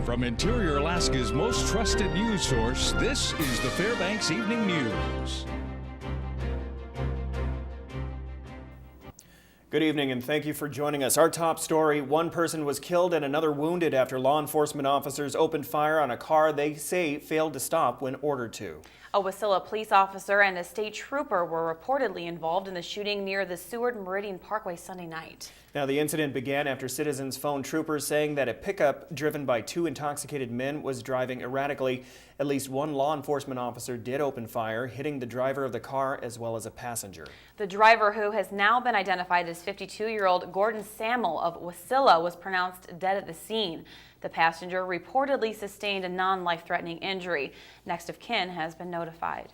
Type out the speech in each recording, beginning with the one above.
From Interior Alaska's most trusted news source, this is the Fbx Evening News. Good evening and thank you for joining us. Our top story, one person was killed and another wounded after law enforcement officers opened fire on a car they say failed to stop when ordered to. A Wasilla police officer and a state trooper were reportedly involved in the shooting near the Seward Meridian Parkway Sunday night. Now, the incident began after citizens phoned troopers saying that a pickup driven by two intoxicated men was driving erratically. At least one law enforcement officer did open fire, hitting the driver of the car as well as a passenger. The driver, who has now been identified as 52-year-old Gordon Samuel of Wasilla, was pronounced dead at the scene. The passenger reportedly sustained a non-life-threatening injury. Next of kin has been notified.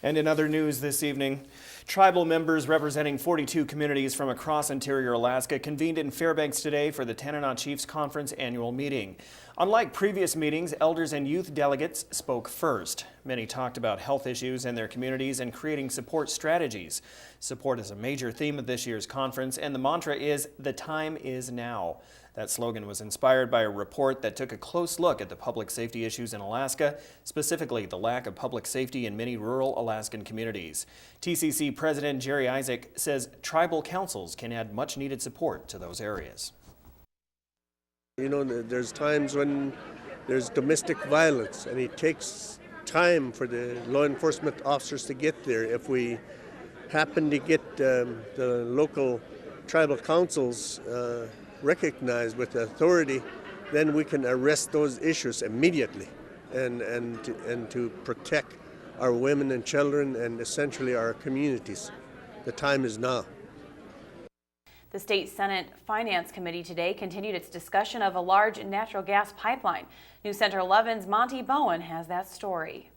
And in other news this evening, tribal members representing 42 communities from across Interior Alaska convened in Fairbanks today for the Tanana Chiefs Conference annual meeting. Unlike previous meetings, elders and youth delegates spoke first. Many talked about health issues in their communities and creating support strategies. Support is a major theme of this year's conference, and the mantra is, "The time is now." That slogan was inspired by a report that took a close look at the public safety issues in Alaska, specifically the lack of public safety in many rural Alaskan communities. TCC President Jerry Isaac says tribal councils can add much needed support to those areas. You know, there's times when there's domestic violence and it takes time for the law enforcement officers to get there. If we happen to get the local tribal councils recognized with authority, then we can arrest those issues immediately and to protect our women and children and essentially our communities. The time is now. The State Senate Finance Committee today continued its discussion of a large natural gas pipeline. News Center 11's Monty Bowen has that story.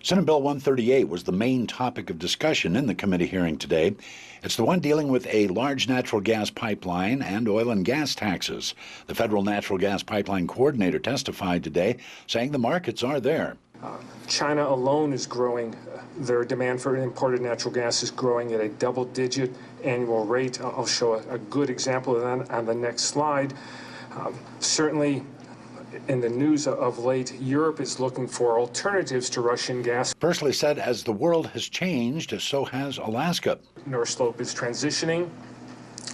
Senate Bill 138 was the main topic of discussion in the committee hearing today. It's the one dealing with a large natural gas pipeline and oil and gas taxes. The federal natural gas pipeline coordinator testified today, saying the markets are there. China alone is growing. Their demand for imported natural gas is growing at a double-digit annual rate. I'll show a good example of that on the next slide. Certainly, in the news of late, Europe is looking for alternatives to Russian gas. Personally said, as the world has changed, so has Alaska. North Slope is transitioning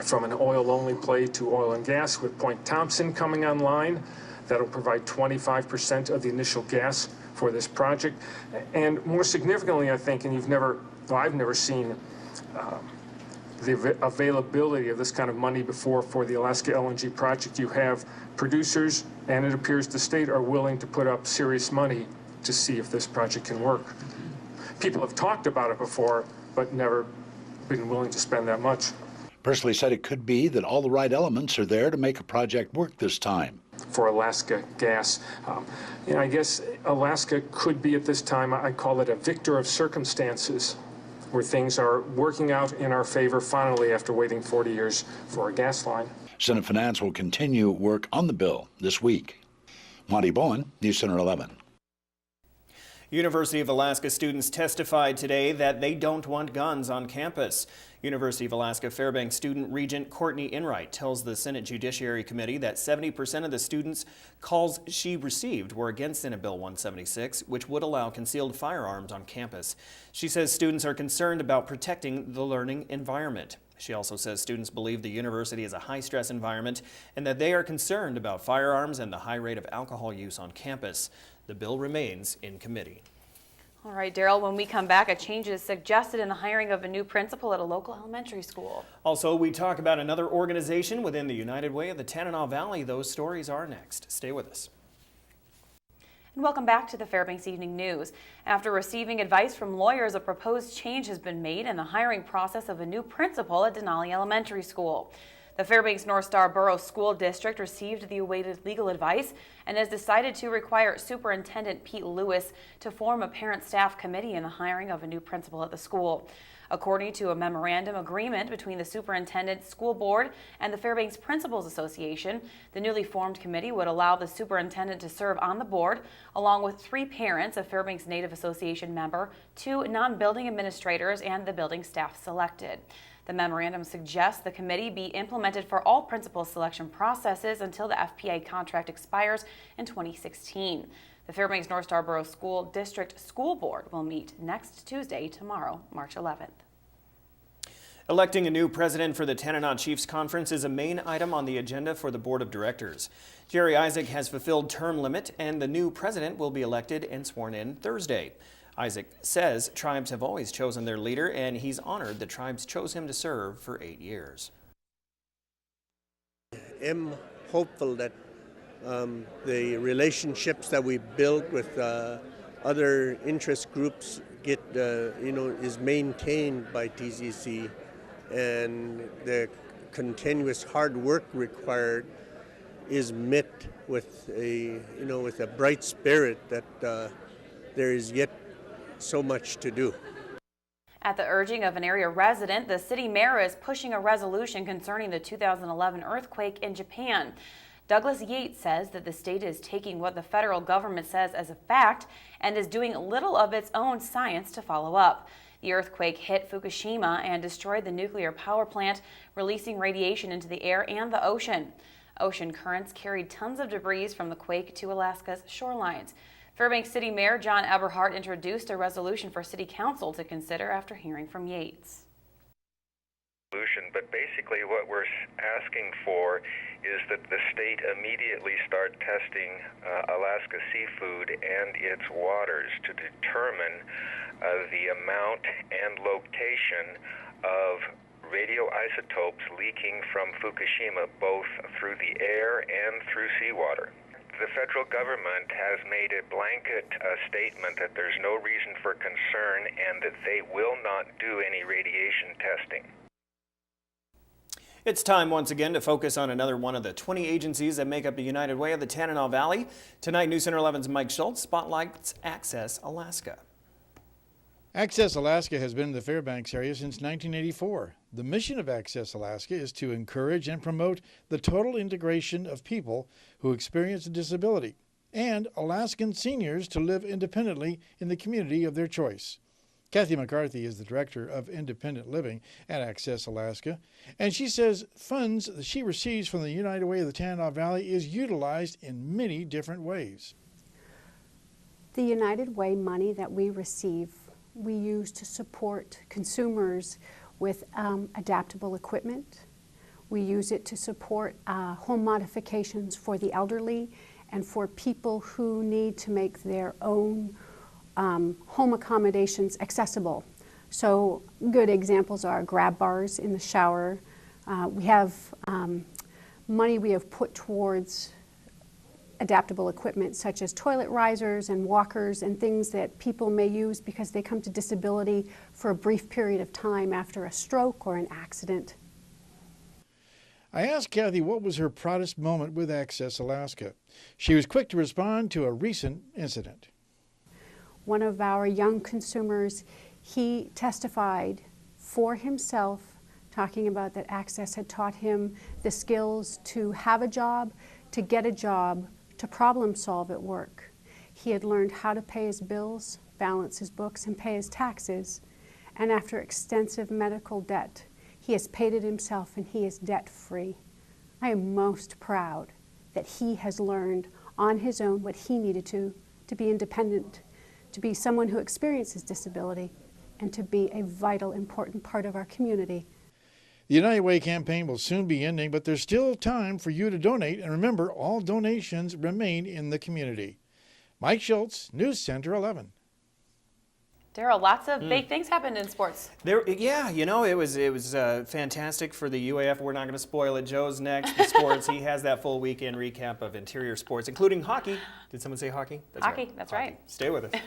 from an oil-only play to oil and gas, with Point Thompson coming online. That'll provide 25% of the initial gas for this project. And more significantly, I think, and I've never seen the availability of this kind of money before for the Alaska LNG project. You have producers, and it appears the state are willing to put up serious money to see if this project can work. People have talked about it before, but never been willing to spend that much. Personally said it could be that all the right elements are there to make a project work this time. For Alaska gas, I guess Alaska could be at this time, I call it a victor of circumstances, where things are working out in our favor finally after waiting 40 years for a gas line. Senate Finance will continue work on the bill this week. Monty Bowen, News Center 11. University of Alaska students testified today that they don't want guns on campus. University of Alaska Fairbanks student Regent Courtney Enright tells the Senate Judiciary Committee that 70% of the students' calls she received were against Senate Bill 176, which would allow concealed firearms on campus. She says students are concerned about protecting the learning environment. She also says students believe the university is a high-stress environment and that they are concerned about firearms and the high rate of alcohol use on campus. The bill remains in committee. All right, Daryl, when we come back, a change is suggested in the hiring of a new principal at a local elementary school. Also, we talk about another organization within the United Way of the Tanana Valley. Those stories are next. Stay with us. And welcome back to the Fairbanks Evening News. After receiving advice from lawyers, a proposed change has been made in the hiring process of a new principal at Denali Elementary School. The Fairbanks North Star Borough School District received the awaited legal advice and has decided to require Superintendent Pete Lewis to form a parent-staff committee in the hiring of a new principal at the school. According to a memorandum agreement between the superintendent, school board, and the Fairbanks Principals Association, the newly formed committee would allow the superintendent to serve on the board, along with 3 parents, a Fairbanks Native Association member, 2 non-building administrators, and the building staff selected. The memorandum suggests the committee be implemented for all principal selection processes until the FPA contract expires in 2016. The Fairbanks North Starborough School District School Board will meet next Tuesday, tomorrow, March 11th. Electing a new president for the Tanana Chiefs Conference is a main item on the agenda for the Board of Directors. Jerry Isaac has fulfilled term limit, and the new president will be elected and sworn in Thursday. Isaac says tribes have always chosen their leader, and he's honored the tribes chose him to serve for 8 years. I'm hopeful that the relationships that we build with other interest groups get, is maintained by TCC, and the continuous hard work required is met with a bright spirit that there is yet so much to do. At the urging of an area resident, the city mayor is pushing a resolution concerning the 2011 earthquake in Japan. Douglas Yates says that the state is taking what the federal government says as a fact and is doing little of its own science to follow up. The earthquake hit Fukushima and destroyed the nuclear power plant, releasing radiation into the air and the ocean. Ocean currents carried tons of debris from the quake to Alaska's shorelines. Fairbanks City Mayor John Eberhardt introduced a resolution for City Council to consider after hearing from Yates. But basically what we're asking for is that the state immediately start testing Alaska seafood and its waters to determine the amount and location of radioisotopes leaking from Fukushima, both through the air and through seawater. The federal government has made a blanket statement that there's no reason for concern and that they will not do any radiation testing. It's time once again to focus on another one of the 20 agencies that make up the United Way of the Tanana Valley. Tonight, News Center 11's Mike Schultz spotlights Access Alaska. Access Alaska has been in the Fairbanks area since 1984. The mission of Access Alaska is to encourage and promote the total integration of people who experience a disability and Alaskan seniors to live independently in the community of their choice. Kathy McCarthy is the Director of Independent Living at Access Alaska, and she says funds that she receives from the United Way of the Tanana Valley is utilized in many different ways. The United Way money that we receive, we use to support consumers with adaptable equipment. We use it to support home modifications for the elderly and for people who need to make their own home accommodations accessible. So good examples are grab bars in the shower. We have money we have put towards adaptable equipment such as toilet risers and walkers and things that people may use because they come to disability for a brief period of time after a stroke or an accident. I asked Kathy what was her proudest moment with Access Alaska. She was quick to respond to a recent incident. One of our young consumers, he testified for himself, talking about that Access had taught him the skills to have a job, to get a job, to problem solve at work. He had learned how to pay his bills, balance his books, and pay his taxes. And after extensive medical debt, he has paid it himself and he is debt-free. I am most proud that he has learned on his own what he needed to be independent, to be someone who experiences disability, and to be a vital, important part of our community. The United Way campaign will soon be ending, but there's still time for you to donate, and remember, all donations remain in the community. Mike Schultz, News Center 11. Daryl, lots of big things happened in sports. Yeah, it was fantastic for the UAF. We're not going to spoil it. Joe's next. The sports. He has that full weekend recap of interior sports, including hockey. Did someone say hockey? Hockey, that's right. Stay with us.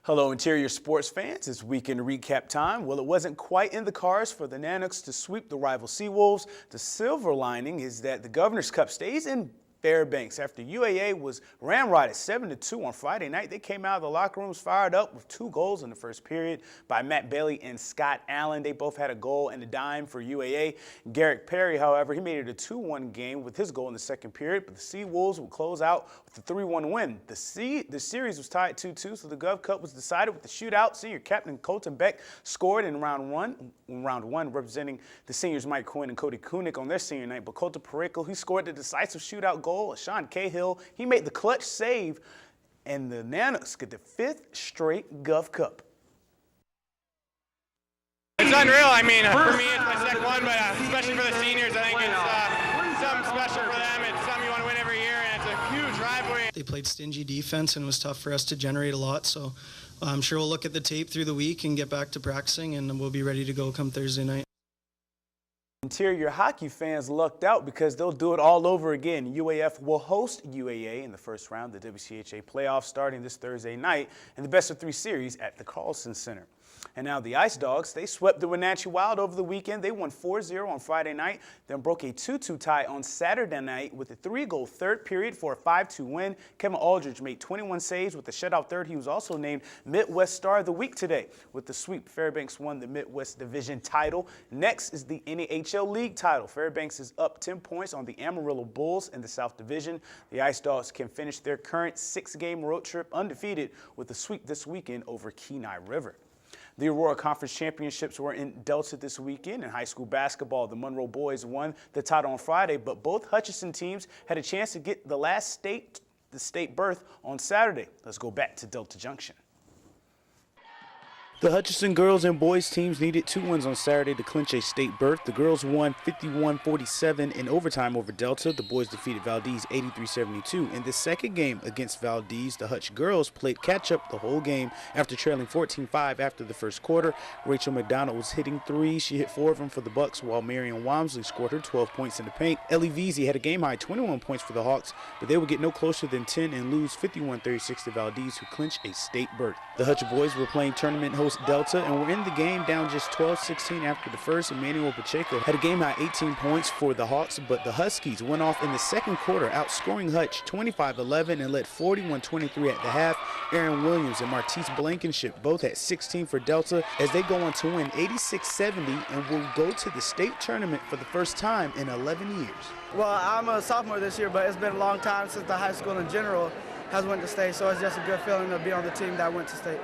Hello, interior sports fans. It's weekend recap time. Well, it wasn't quite in the cards for the Nanooks to sweep the rival Seawolves. The silver lining is that the Governor's Cup stays in Fairbanks. After UAA was ramrodded 7-2 on Friday night, they came out of the locker rooms fired up with 2 goals in the first period by Matt Bailey and Scott Allen. They both had a goal and a dime for UAA. Garrick Perry, however, he made it a 2-1 game with his goal in the second period, but the Sea Wolves would close out with a 3-1 win. The series was tied 2-2, so the Gov Cup was decided with the shootout. Senior captain Colton Beck scored in round one, representing the seniors Mike Quinn and Cody Kunick on their senior night, but Colton Perico, he scored the decisive shootout goal. Sean Cahill, he made the clutch save, and the Nanas get the 5th straight Gov Cup. It's unreal. I mean, for me, it's my second one, but especially for the seniors, I think it's something special for them. It's something you want to win every year, and it's a huge rivalry. They played stingy defense, and it was tough for us to generate a lot, so I'm sure we'll look at the tape through the week and get back to practicing, and we'll be ready to go come Thursday night. Interior hockey fans lucked out because they'll do it all over again. UAF will host UAA in the first round of the WCHA playoffs starting this Thursday night in the best-of-3 series at the Carlson Center. And now the Ice Dogs, they swept the Wenatchee Wild over the weekend. They won 4-0 on Friday night, then broke a 2-2 tie on Saturday night with a 3-goal third period for a 5-2 win. Kevin Aldridge made 21 saves with a shutout third. He was also named Midwest Star of the Week today. With the sweep, Fairbanks won the Midwest Division title. Next is the NAHL League title. Fairbanks is up 10 points on the Amarillo Bulls in the South Division. The Ice Dogs can finish their current 6-game road trip undefeated with a sweep this weekend over Kenai River. The Aurora Conference Championships were in Delta this weekend. In high school basketball, the Monroe boys won the title on Friday, but both Hutchinson teams had a chance to get the state berth on Saturday. Let's go back to Delta Junction. The Hutchinson girls and boys teams needed 2 wins on Saturday to clinch a state berth. The girls won 51-47 in overtime over Delta. The boys defeated Valdez 83-72. In the second game against Valdez, the Hutch girls played catch-up the whole game after trailing 14-5 after the first quarter. Rachel McDonald was hitting 3. She hit 4 of them for the Bucks, while Marion Walmsley scored her 12 points in the paint. Ellie Veazey had a game-high 21 points for the Hawks, but they would get no closer than 10 and lose 51-36 to Valdez, who clinched a state berth. The Hutch boys were playing tournament host Delta and were in the game down just 12-16 after the first. Emmanuel Pacheco had a game-high 18 points for the Hawks, but the Huskies went off in the second quarter, outscoring Hutch 25-11 and led 41-23 at the half. Aaron Williams and Martise Blankenship both had 16 for Delta as they go on to win 86-70 and will go to the state tournament for the first time in 11 years. Well, I'm a sophomore this year, but it's been a long time since the high school in general has went to state, so it's just a good feeling to be on the team that went to state.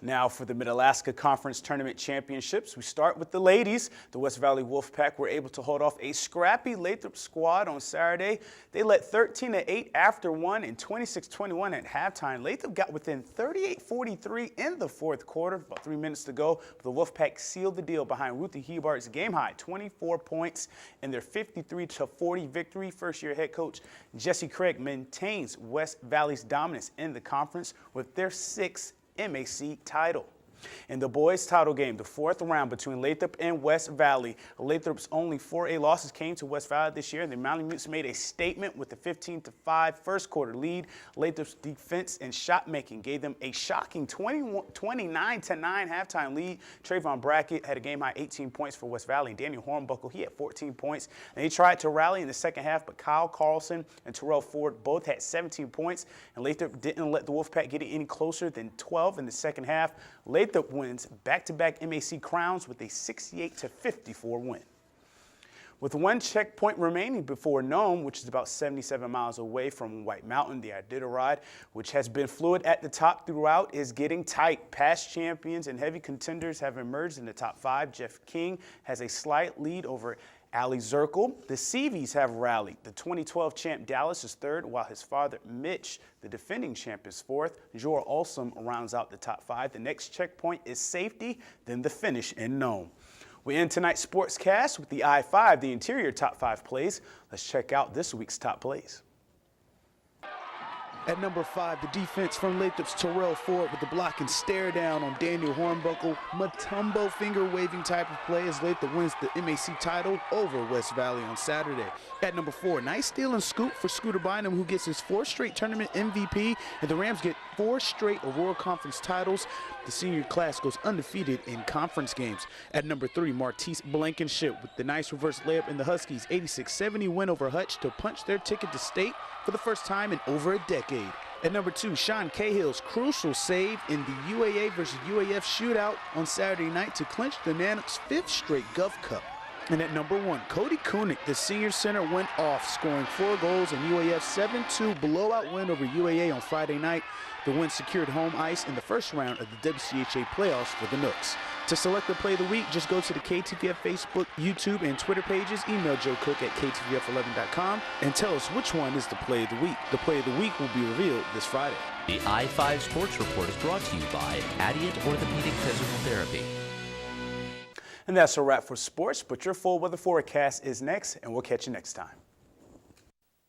Now for the Mid-Alaska Conference Tournament Championships, we start with the ladies. The West Valley Wolfpack were able to hold off a scrappy Lathrop squad on Saturday. They led 13-8 after 1 and 26-21 at halftime. Lathrop got within 38-43 in the fourth quarter, about 3 minutes to go. But the Wolfpack sealed the deal behind Ruthie Hebart's game-high 24 points in their 53-40 victory. First-year head coach Jesse Craig maintains West Valley's dominance in the conference with their 6th MAC title. In the boys' title game, the fourth round between Lathrop and West Valley, Lathrop's only 4A losses came to West Valley this year, and the Mountain Mutes made a statement with a 15-5 first quarter lead. Lathrop's defense and shot making gave them a shocking 29-9 halftime lead. Trayvon Brackett had a game-high 18 points for West Valley, and Daniel Hornbuckle, he had 14 points. And they tried to rally in the second half, but Kyle Carlson and Terrell Ford both had 17 points, and Lathrop didn't let the Wolfpack get it any closer than 12 in the second half. Lathrop wins back-to-back MAC crowns with a 68-54 win. With one checkpoint remaining before Nome, which is about 77 miles away from White Mountain, the Iditarod, which has been fluid at the top throughout, is getting tight. Past champions and heavy contenders have emerged in the top 5. Jeff King has a slight lead over Ali Zirkle. The Seavies have rallied. The 2012 champ Dallas is 3rd, while his father Mitch, the defending champ, is 4th. Jor Olsom rounds out the top 5. The next checkpoint is safety, then the finish in Nome. We end tonight's sportscast with the I-5, the interior top 5 plays. Let's check out this week's top plays. At number 5, the defense from Lathrop's Terrell Ford with the block and stare down on Daniel Hornbuckle. Matumbo finger-waving type of play as Lathrop wins the MAC title over West Valley on Saturday. At number 4, nice steal and scoop for Scooter Bynum, who gets his 4th straight tournament MVP, and the Rams get 4 straight Aurora Conference titles. The senior class goes undefeated in conference games. At number 3, Martise Blankenship with the nice reverse layup in the Huskies' 86-70 win over Hutch to punch their ticket to state for the first time in over a decade. At number 2, Sean Cahill's crucial save in the UAA versus UAF shootout on Saturday night to clinch the Nanook's 5th straight Gov Cup. And at number 1, Cody Koenig, the senior center, went off, scoring 4 goals in UAF's 7-2 blowout win over UAA on Friday night. The win secured home ice in the first round of the WCHA playoffs for the Nooks. To select the play of the week, just go to the KTVF Facebook, YouTube, and Twitter pages. Email Joe Cook at KTVF11.com and tell us which one is the play of the week. The play of the week will be revealed this Friday. The I-5 Sports Report is brought to you by Adient Orthopedic Physical Therapy. And that's a wrap for sports, but your full weather forecast is next, and we'll catch you next time.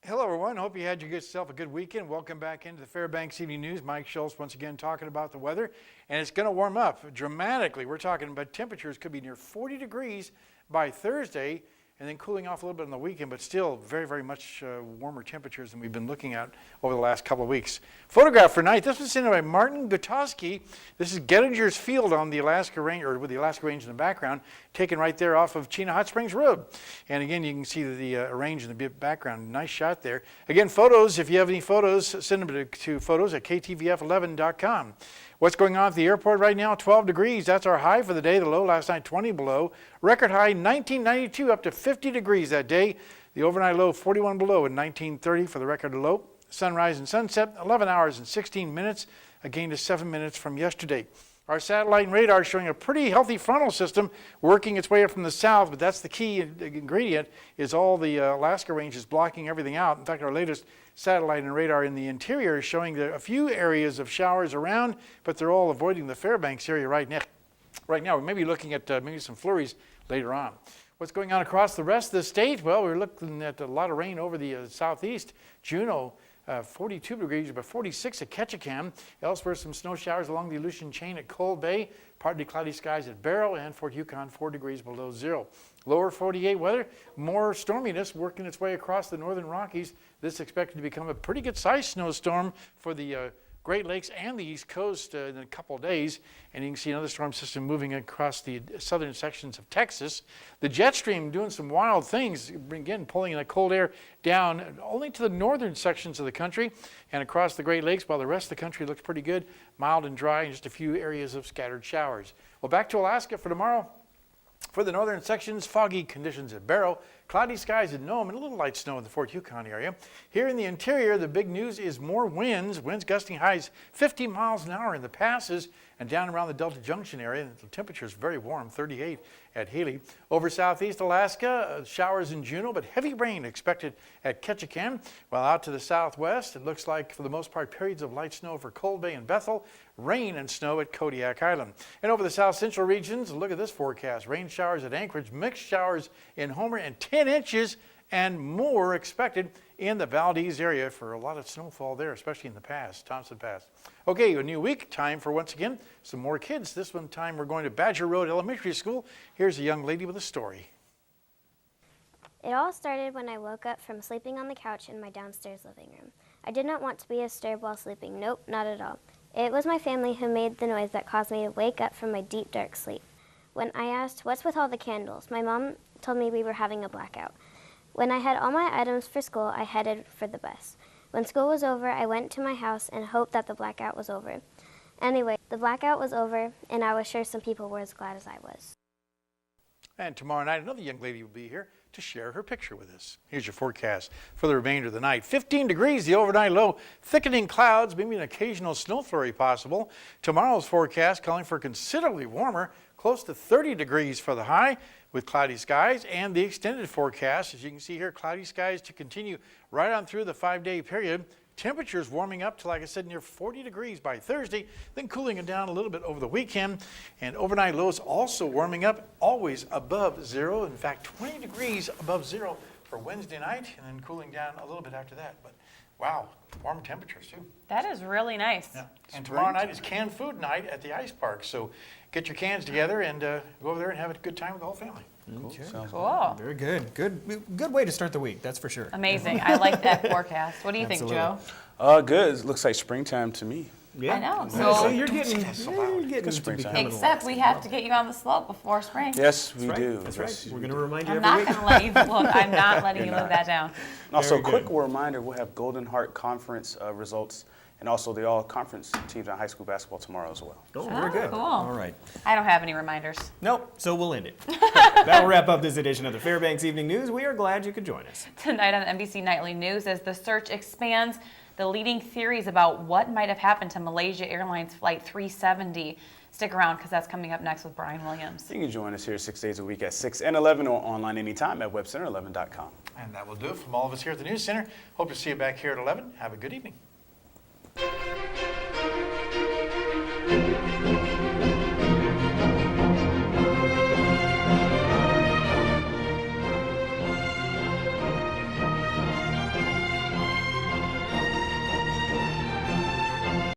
Hello, everyone. Hope you had yourself a good weekend. Welcome back into the Fbx Evening News. Mike Schultz once again talking about the weather, and it's going to warm up dramatically. We're talking about temperatures could be near 40 degrees by Thursday, and then cooling off a little bit on the weekend, but still very, very much warmer temperatures than we've been looking at over the last couple of weeks. Photograph for night. This was sent by Martin Gutowski. This is Gettinger's Field on the Alaska Range, or with the Alaska Range in the background, taken right there off of Chena Hot Springs Road. And again, you can see the range in the background. Nice shot there. Again, photos, if you have any photos, send them to photos at KTVF11.com. What's going on at the airport right now? 12 degrees. That's our high for the day. The low last night, 20 below. Record high, 1992, up to 50 degrees that day. The overnight low, 41 below in 1930 for the record low. Sunrise and sunset, 11 hours and 16 minutes, a gain of 7 minutes from yesterday. Our satellite and radar showing a pretty healthy frontal system working its way up from the south, but that's the key ingredient, is all the Alaska Range is blocking everything out. In fact, our latest satellite and radar in the interior is showing a few areas of showers around, but they're all avoiding the Fairbanks area right now. We may be looking at maybe some flurries later on. What's going on across the rest of the state? Well, we're looking at a lot of rain over the southeast. Juneau, 42 degrees, but 46 at Ketchikan. Elsewhere, some snow showers along the Aleutian Chain at Cold Bay. Partly cloudy skies at Barrow and Fort Yukon, 4 degrees below zero. Lower 48 weather, more storminess working its way across the northern Rockies. This is expected to become a pretty good-sized snowstorm for the Great Lakes and the East Coast in a couple of days. And you can see another storm system moving across the southern sections of Texas. The jet stream doing some wild things, again pulling the cold air down only to the northern sections of the country and across the Great Lakes, while the rest of the country looks pretty good, mild and dry, and just a few areas of scattered showers. Well, back to Alaska for tomorrow. For the northern sections, foggy conditions at Barrow, cloudy skies at Nome, and a little light snow in the Fort Yukon area. Here in the interior, the big news is more winds gusting highs 50 miles an hour in the passes and down around the Delta Junction area. The temperature is very warm, 38 at Haley. Over southeast Alaska, showers in Juneau, but heavy rain expected at Ketchikan. While out to the southwest, it looks like, for the most part, periods of light snow for Cold Bay and Bethel, rain and snow at Kodiak Island. And over the south central regions, look at this forecast. Rain showers at Anchorage, mixed showers in Homer, and 10 inches and more expected in the Valdez area for a lot of snowfall there, especially in the pass, Thompson Pass. Okay, a new week, time for, once again, some more kids. This one time we're going to Badger Road Elementary School. Here's a young lady with a story. It all started when I woke up from sleeping on the couch in my downstairs living room. I did not want to be disturbed while sleeping. Nope, not at all. It was my family who made the noise that caused me to wake up from my deep, dark sleep. When I asked, "What's with all the candles?" my mom told me we were having a blackout. When I had all my items for school, I headed for the bus. When school was over, I went to my house and hoped that the blackout was over. Anyway, the blackout was over, and I was sure some people were as glad as I was. And tomorrow night, another young lady will be here to share her picture with us. Here's your forecast for the remainder of the night. 15 degrees, the overnight low, thickening clouds, maybe an occasional snow flurry possible. Tomorrow's forecast calling for considerably warmer, close to 30 degrees for the high with cloudy skies, and the extended forecast, as you can see here, cloudy skies to continue right on through the 5-day period. Temperatures warming up to, like I said, near 40 degrees by Thursday, then cooling it down a little bit over the weekend. And overnight lows also warming up, always above zero. In fact, 20 degrees above zero for Wednesday night, and then cooling down a little bit after that. But Wow, warm temperatures too. That is really nice. Yeah. And tomorrow night is canned food night at the ice park. So get your cans together and go over there and have a good time with the whole family. Okay. Cool. Very good. Good way to start the week, that's for sure. Amazing. I like that forecast. What do you think, Joe? Good. It looks like springtime to me. Yeah. I know. So you're getting springtime. Except we have to get you on the slope before spring. Yes, we do. That's right. We're going to remind you I'm every not week. going to let you look. I'm not letting you live that down. Also, quick reminder, we'll have Golden Heart Conference results and also the all-conference teams on high school basketball tomorrow as well. Oh, very good. Cool. All right. I don't have any reminders. Nope, so we'll end it. That'll wrap up this edition of the Fairbanks Evening News. We are glad you could join us. Tonight on NBC Nightly News, as the search expands, the leading theories about what might have happened to Malaysia Airlines Flight 370. Stick around because that's coming up next with Brian Williams. You can join us here 6 days a week at 6 and 11 or online anytime at webcenter11.com. And that will do it from all of us here at the News Center. Hope to see you back here at 11. Have a good evening.